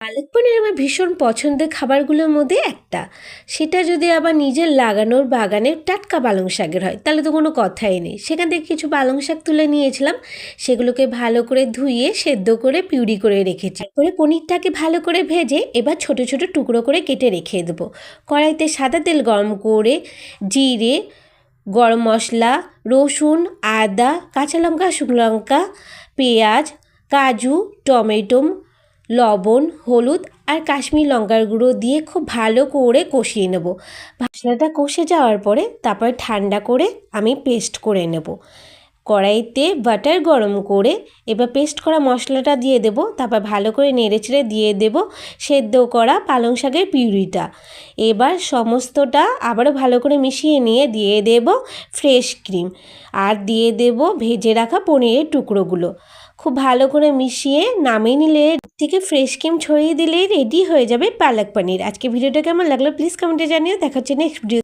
পালক পনির আমার ভীষণ পছন্দের খাবারগুলোর মধ্যে একটা। সেটা যদি আবার নিজের লাগানোর বাগানের টাটকা পালং শাকের হয় তাহলে তো কোনো কথাই নেই। সেখান থেকে কিছু পালং শাক তুলে নিয়েছিলাম, সেগুলোকে ভালো করে ধুয়ে সেদ্ধ করে পিউরি করে রেখেছি। তারপরে পনিরটাকে ভালো করে ভেজে এবার ছোট ছোট টুকরো করে কেটে রেখে দেবো। কড়াইতে সাদা তেল গরম করে জিরে, গরম মশলা, রসুন, আদা, কাঁচা লঙ্কা, শুকনো লঙ্কা, পেঁয়াজ, কাজু, টমেটো, লবণ, হলুদ আর কাশ্মীরি লঙ্কার গুঁড়ো দিয়ে খুব ভালো করে কষিয়ে নেব। মশলাটা কষে যাওয়ার পরে তারপরে ঠান্ডা করে আমি পেস্ট করে নেব। কড়াইতে বাটার গরম করে এবার পেস্ট করা মশলাটা দিয়ে দেব। তারপর ভালো করে নেড়েচেড়ে দিয়ে দেব সেদ্ধ করা পালং শাকের পিউরিটা। এবার সমস্তটা আবারও ভালো করে মিশিয়ে নিয়ে দিয়ে দেব ফ্রেশ ক্রিম আর দিয়ে দেব ভেজে রাখা পনিরের টুকরোগুলো। খুব ভালো করে মিশিয়ে নামিয়ে নিলে থেকে ফ্রেশ ক্রিম ছড়িয়ে দিলেই রেডি হয়ে যাবে পালক পনির। আজকে ভিডিওটা কেমন লাগলো প্লিজ কমেন্টে জানিও। দেখা হচ্ছে নেক্সট ভিডিও।